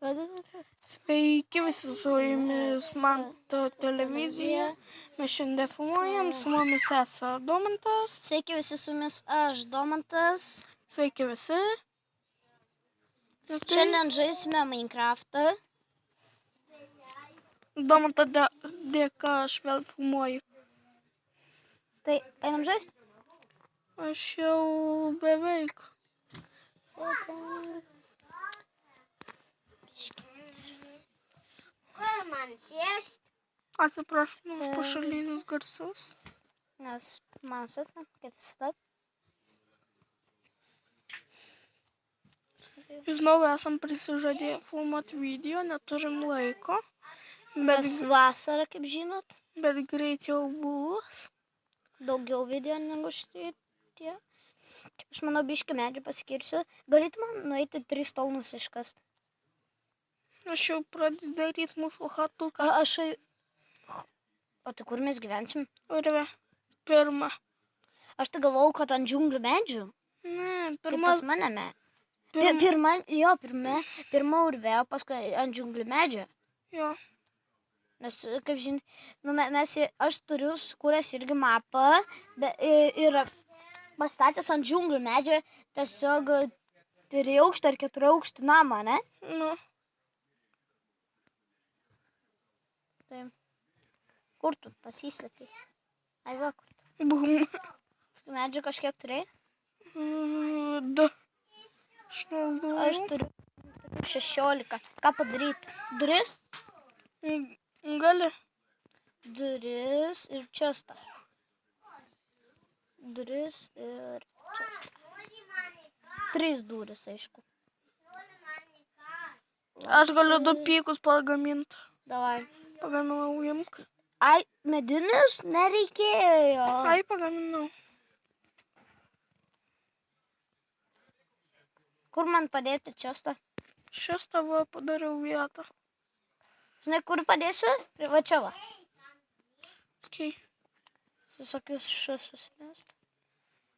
Pradedate. Sveiki visi, su jumis Manto televizija. Mes šiandien filmuojam, su mumis esą Domantas. Sveiki visi, su jumis aš, Domantas. Sveiki visi. Šiandien žaisime Minecraftą. Domanto dėka aš vėl filmuoju. Tai einam žaisti? Aš jau beveik. Kur man sėsti? Atsiprašau už pašalinius garsus. Nes man sėsti, kaip visada. Žinau, esam prisižadėję filmuoti video, neturim laiko. Nes vasara, kaip žinot. Bet greit jau bus. Daugiau video negu šitie. Aš manau, biškį medžių paskirsiu. Galit man nueiti 3 taunus iškast? Aš jau pradedu daryti mūsų hatuką. O tai kur mes gyvensim? Urve. Pirma. Aš tai galvojau, kad ant džiunglių medžių. Ne, Kaip pirma. pas maneme. Pirma urve, o paskui ant džiunglių medžio. Jo. Nes, kaip žinai, aš turiu sukūręs irgi mapą ir pastatęs ant džiunglių medžio tiesiog 3 aukštą ar 4 aukštį namą, ne? Nu. Tai kur tu pasislėpi? Ai va, kur tu? Bum. Medžių kažkiek turėjai? 2. Aš turiu 16. Ką padaryti? Duris? Gali. Duris ir čiastą. Duris ir čiastą. 3 duris, aišku. Aš galiu 2 pykus pagaminti. Davai. Pagaminau, imk. Ai, medinius nereikėjo. Ai, pagaminau. Kur man padėti čiastą? Šios tavo padariau vietą. Žinai, kur padėsiu? Va čia va. Okay. Susakius susimest.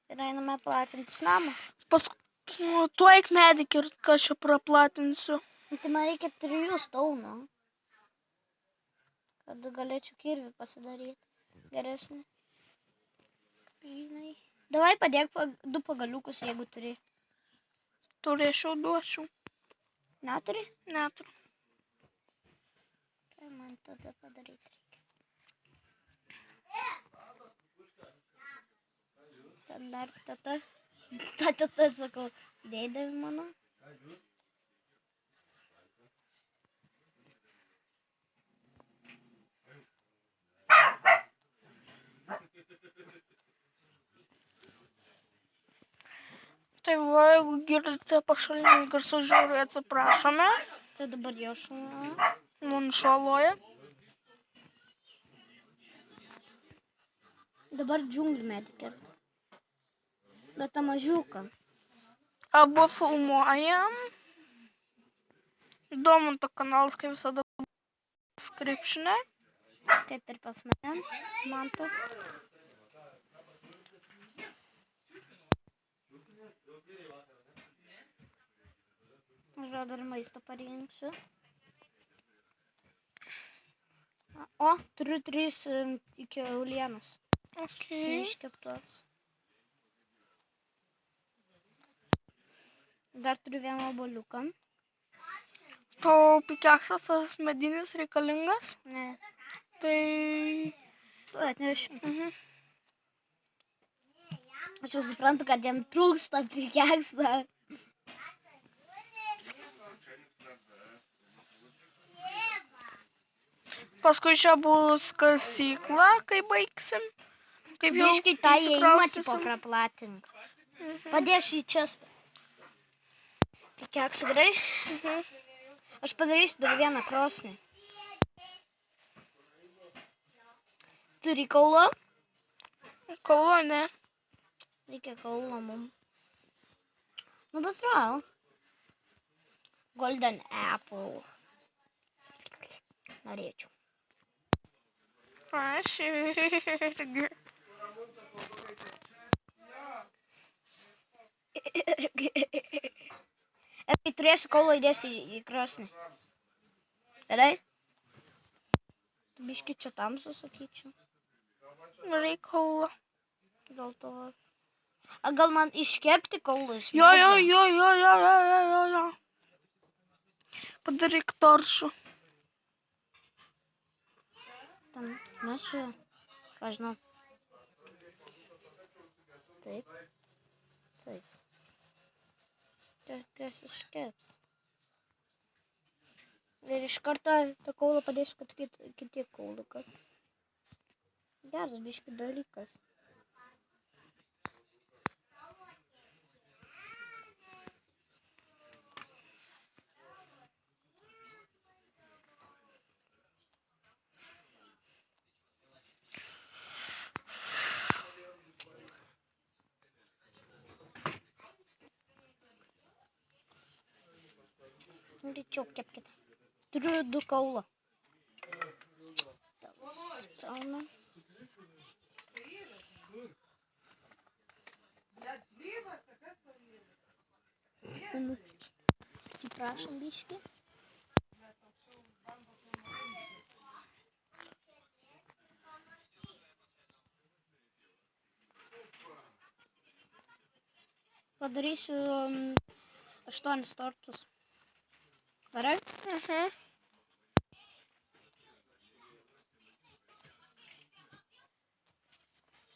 Ir einame platintis namą. Tu eik medį ir ką čia praplatinsiu. Tai man reikia 3 staunų. Kad galėčiau kirvį pasidaryti. Geresnį. Žinai. Davai padėk 2 pagaliukus, jeigu turi. Turėčiau, duočiau. Neturi? Neturiu. Ką man tada padaryti reikia? Ten dar tata, sakau, dėdė mano. Tai va, jeigu girdite pašalinius garsus, žiūri, atsiprašome. Tai dabar jo šuo. Nunšaluoja. Dabar džiunglių medį kerta. Bet tą mažiuką. Abu filmuojam. Domanto kanalas, kaip visada, descriptione. Kaip ir pas mane. Manto. Aš dar maisto parinksiu. O, turiu 3 kiaulienos. Okay. Neiškeptos. Dar turiu 1 obuoliuką. Tau pikeksas tas medinis reikalingas? Ne. Tai... Atnešiu. Aš jau suprantu, kad jam trūksta pikeksą. Paskui čia bus kasykla, kai baigsim. Kaip jau Biškai tą įėjimą tipo praplatink. Padėsiu į čiastą. Pikeksą gerai? Aš padarysiu dar 1 krosnį. Turi kaulo? Kaulo, ne. Reikia kaulo mum. Nu, pasidarau. Golden apple. Norėčiau. Aš irgi. Kai turėsiu kaulo, įdėsiu į krosnį. Gerai? Biški čia tamsu, sakyčiau. Reik kaulą. Dėl to. A gal man iškepti kaulą iš Jo. medžio? Padaryk toršų. Tam mes čia, ką žinau. Taip. Kas iškeps. Ir iš karto tą kaulą padėsiu, kad kiti kaulų. Geras biški dalykas. Greičiau kepkite. Turiu 2 kaulą. Sprauna. Atsiprašom biški. Padarysiu 8 tortus. Gerai?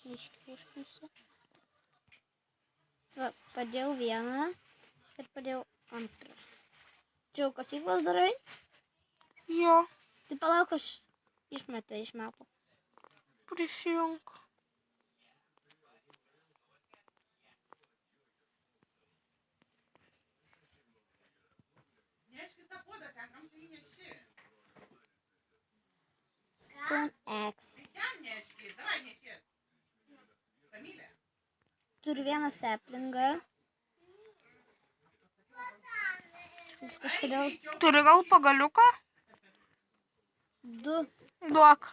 Biški užknisiu. Va, padėjau vieną ir padėjau antrą. Čia jau kasyklas darai? Jo. Tai palauk, aš išmetą iš mepo. Prisijunk. Stone Axe. Turiu vieną seplingą. Jis kažkodėl Turi gal pagaliuką? 2. Duok.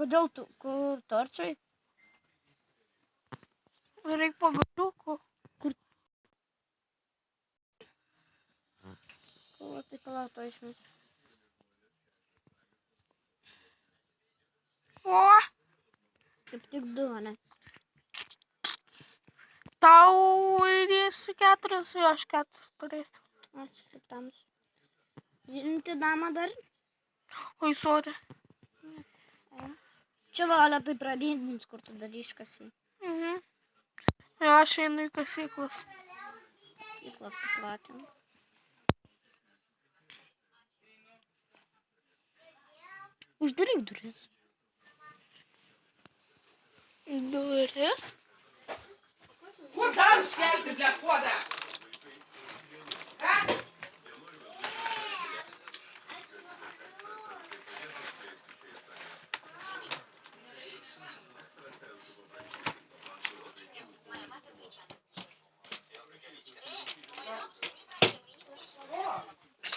Kodėl tu, kur torčiai? Reik pagaliukų. O, tai palauk, to išmesiu. O, Kaip tik 2, ne? tau įdėsiu 4, jo aš 4 turėsiu. Ačiū, kaip tamsu. Imti damą dar? Oi, sorry. Čia valia tai pradėdins, kur tu dar iškasi. Jo, aš einu į kasyklas. Syklas paplatin. Uždaryk duris. Duris? Kur dar iškelsi, blėt, puodą?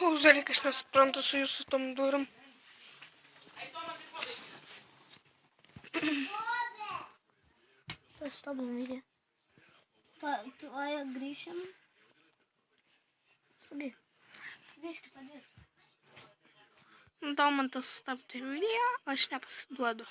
Uždaryk, aš nesuprantu su jūsų tom durim. Tai stop nuvykę. Tuoj grįšim. Stogai. Grįžki padėti. Daumantas sustabdė video, aš nepasiduodu.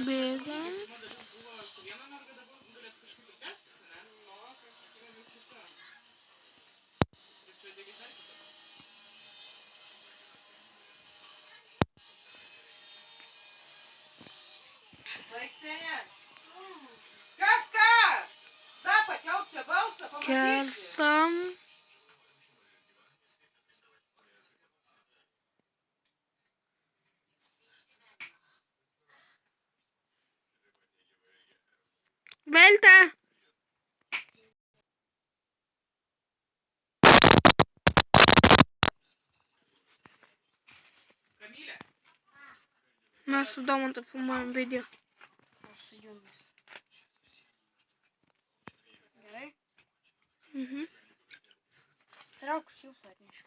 Bėgam. Vaiksenė. Kas ką? Da, pakelk čia balsą, pamatysi. Kertam. Velta. Mes su Domantu filmuojam video. Aš su jumis. Gerai? Mhm. Strauk šilpsą atnešiu.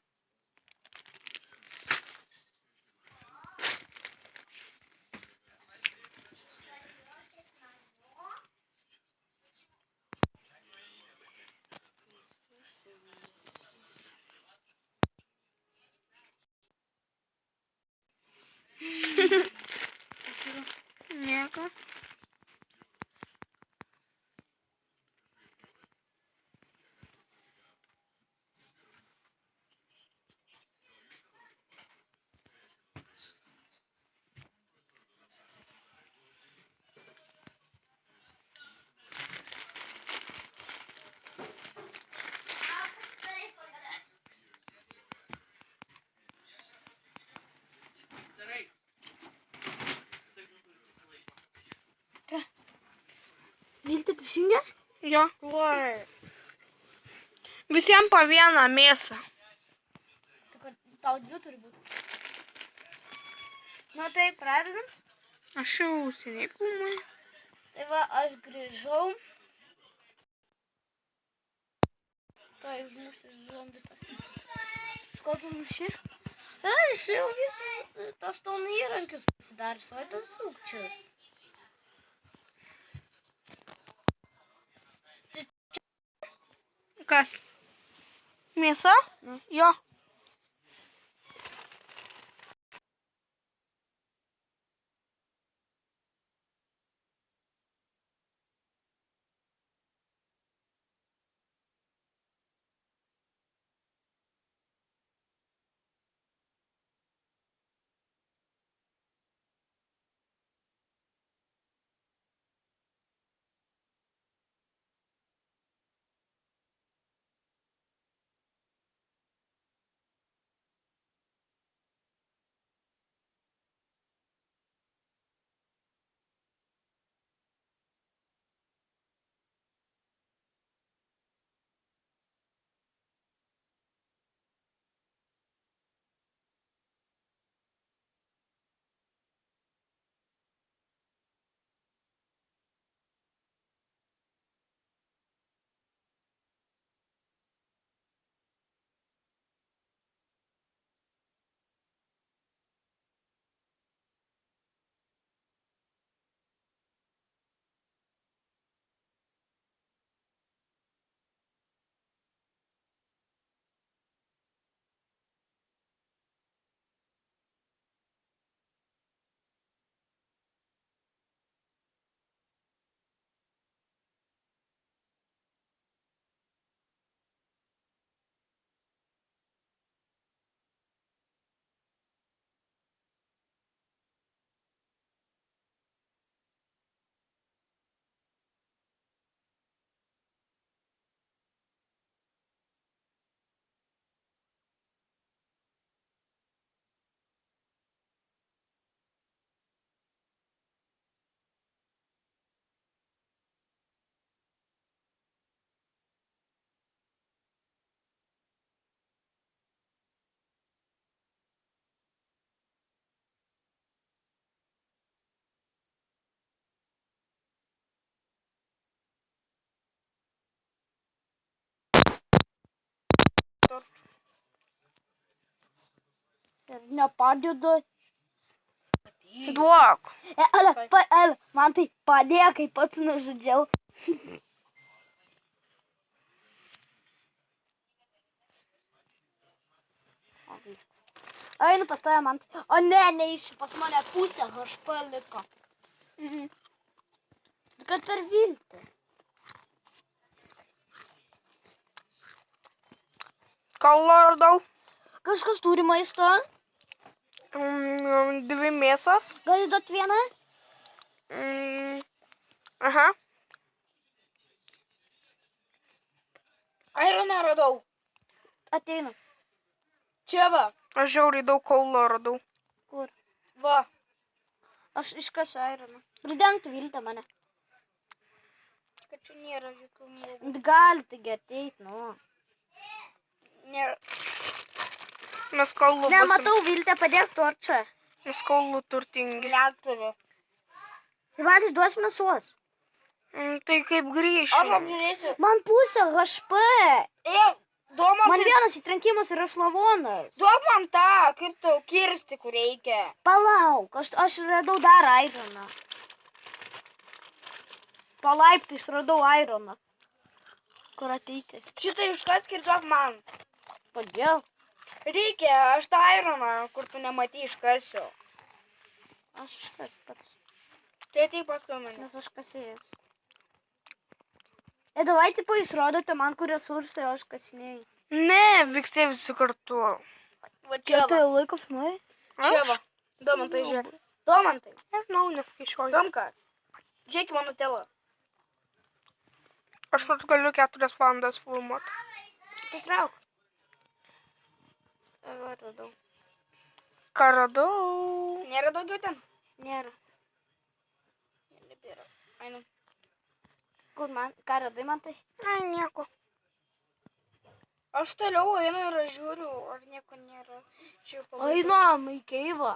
Nieko. Viltė prisijungė? Jo. Oi. Visiems po vieną mėsą. Tau dvi turi būti. Nu tai, pradedam. Aš jau seniai filmuoju. Tai va, aš grįžau. Tai užmušti zombitą. Skotų muši. Aš jau visus tas tau įrankius pasidarys, o tas sukčius. Kas? Mėsa? Nu. Jo. Ir nepadeda. Duok. Ale, man tai padėjo, kai pats nužudžiau. O, viskas. Einu pas tave, man tai. O ne, neįši, pas mane pusę HP liko. Kad per viltį. Kaulo radau. Kažkas turi maisto. 2 mėsas. Gali duot vieną? Aha. Aironą radau. Ateinu. Čia va. Aš žiauriai daug kaulo radau. Kur? Va. Aš iškasiu aironą. Pridengtų viltę mane. Kad čia nėra jokių mūgų. Gali taigi ateit, nu. Nėra. Mes kaulo Nematau viltę, padėk torčą. Mes kaulų turtingi. Neturiu. Tai man tai duos mėsos. Tai kaip grįši? Aš apžiūrėsiu. Man pusė HP. Duok man, Man vienas įtrenkimas yra šlavonas. duok man tą, kaip tau kirsti, kur reikia. Palauk, aš radau dar ironą. Palaiptais radau ironą. Kur ateiti? Šitą iškask ir duok man. Kodėl? Reikia, aš tą ironą, kur tu nematai, iškasiu. Aš iškas pats, Tai taip paskui mane. nes aš kasėjas. Davai, tipo, jūs rodote man, kur resursai, o aš kasinėjau. Ne, vykstė visi kartu. Va čia va. jau laiko filmuoji? Čia va. Domantai, žiūrėk. Domantai. Nežinau, neskaičiuoju. Domka. Žiūrėk į mano telą. Aš nors galiu 4 valandas filmuoti. Pasitrauk. Va, radau. Ką radau? Nėra daugiau ten? Nėra. Nebėra. Einu. Kur man? Ką radai man tai? Ai, nieko. Aš toliau einu ir aš žiūriu, ar nieko nėra. Čia pabaiga. Einam į keivą.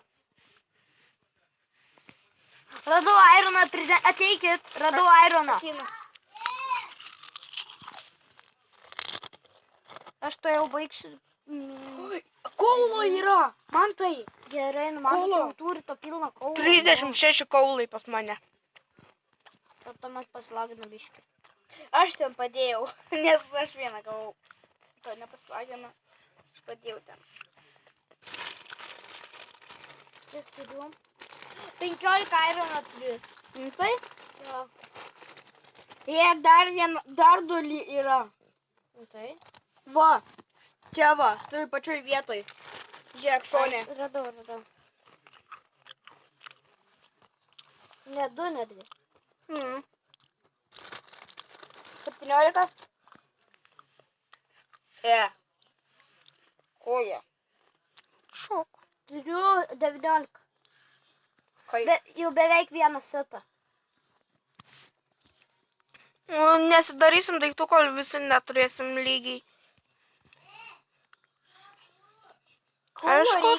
Radau ironą, ateikit. Radau ironą. Ateinu. Aš to jau baigsiu. Kaulo yra. Man tai. Gerai, nu man Kaulo. jau turi to pilną kaulą. 36 kaulai pas mane. Tuomet pasilagino biškį. Aš ten padėjau, nes aš vieną gavau. To nepaslagino. Aš padėjau ten. Kiek turiu? 15 ironą turiu. Tai? Jo. Ir dar du yra. Tai? Va. Čia va, turi pačioj vietoj. Žiūrėk, šonė. Radau. Ne, 2 netgi. 17. Koja. Šok. Turiu 19. Kaip? Jau beveik vieną setą. Nesidarysim daiktų, kol visi neturėsim lygiai. Kaulo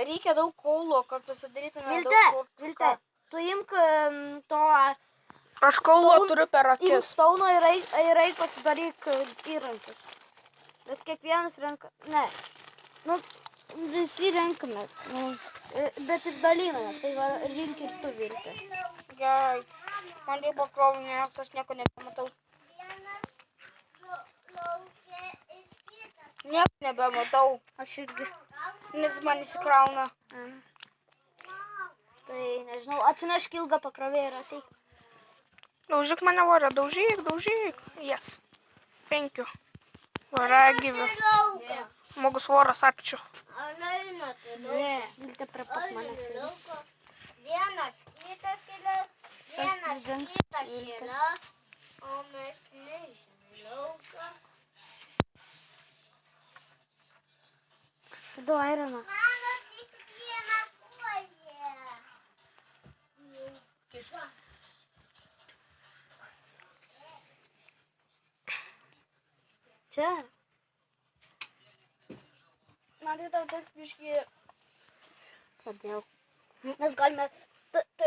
reikia daug kaulo, kad pasidarytume Vilte, daug Vilte, tu imk to, Aš kaulo turiu per imk akis. stauno ir eik pasidaryk įrankius. Nes kiekvienas renka, ne, nu, visi renkamės, nu, bet ir dalinamės, tai va, rink ir tu, Vilte. Gerai. Man jau pakrovė, nes aš nieko nebematau. Nieko nebematau, Aš irgi. nes man įsikrauna. Tai nežinau, atsinešk ilgą pakrovėją ir ateik. Daužyk mane vorę, daužyk. Yes. 5. Vorę gyvi. Žmogus voras, ačiū. Ne, Vilte prie pat manęs yra. Vienas kitas yra, vienas žengsiu, kitas Vilte. yra, o mes nežinome laukas. Du ironą. Mano tik viena koja. Čia. Man tai tau toks biški. Kodėl? Mes galime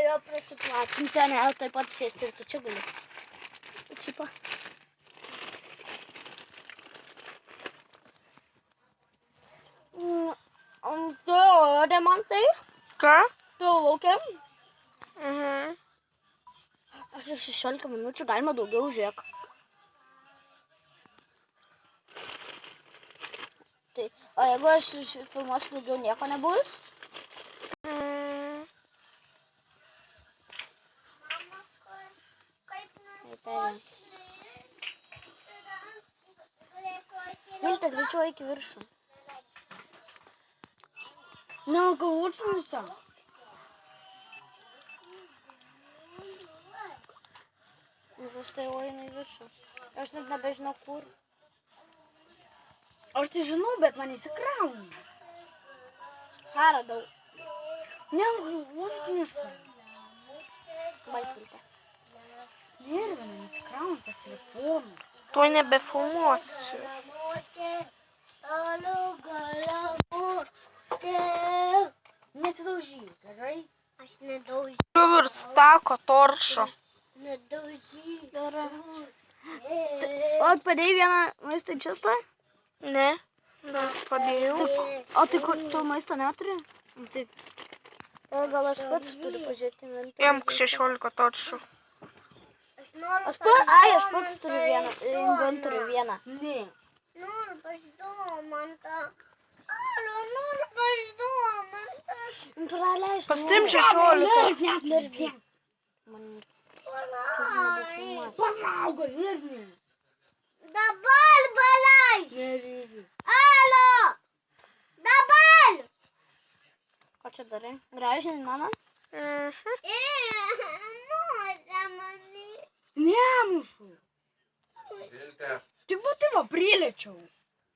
jo prisiplatinti, ne, taip pat sėsti ir tu čia gali. Čipa. Tu rodė man tai? Ką? Tu laukiam? Mhm. Aš jau 16 minučių, galima daugiau žiūrėk. Tai, o jeigu aš filmuosiu daugiau, nieko nebus? Mm. Vilte, greičiau eik į viršų. Ne, gal užmisa. Nes aš tai jau einu į viršų. Aš net nebežinau kur. Aš tai žinau, bet man įsikrauna. Ką radau? Ne, užmisa. Baik, Vilte. Nervė, man įsikrauna tas telefonas. Tuo nebefilmuosiu. Nesidaužyk, gerai? Aš nedaužysiu. Verstako toršo. Nedaužysiu. O padėjai vieną maisto čiastą? Ne. Dar padėjau. O tai kur tu maisto neturi? Taip. Gal aš pats turiu pažiūrėti inventorių. Jam 16 toršų. Aš noriu Aš pats turiu vieną inventorių vieną. Ne. Noriu pasidomantą. Noriu pasidomantą. Praleis. Pastim 16. Palauga, nervini. Dabar paleis. Alo. Dabar. Ką čia darai? Gražinį namą? Muša mane. Nemušu. Vilte, Tik va tai va priliečiau.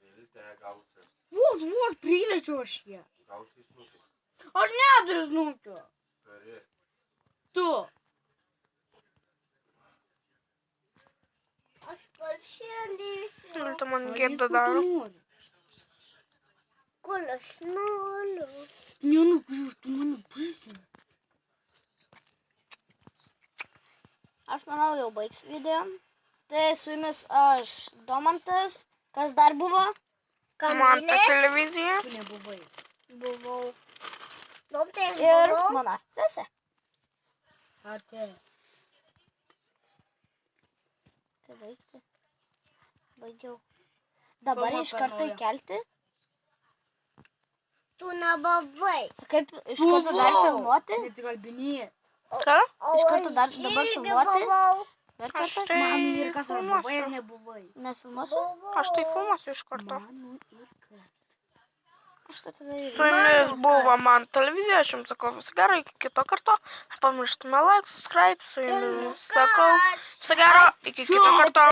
Vilte, gausi. Vos priliečiau aš ją. Gausi snukį. Aš neturiu snukio. Turi. Tu. Aš pašėlysiu. Vilta man gėdą daro. Kol aš noriu. Nenukriūš, tu mano pusė. Aš manau jau baigs video. Tai su jumis aš, Domantas. Kas dar buvo? Manta televizija. Tu nebuvai. Buvau. Daug tai aš Ir buvau. mano sesė. Ate. Tai baigti. Baigiau. Dabar iš karto įkelti. Tu nebuvai. Sakai, iš karto dar filmuoti. Ką? Iš karto dar dabar filmuoti. Buvau. Dar Aš kartą. tai filmuosiu. Nefilmuosiu? Aš tai filmuosiu iš karto. Aš tai tada ir... Su jumis buvo man televizija, aš jums sakau viso gero, iki kito karto. Nepamirštume like, subscribe, su jumis sakau viso gero, iki kito karto.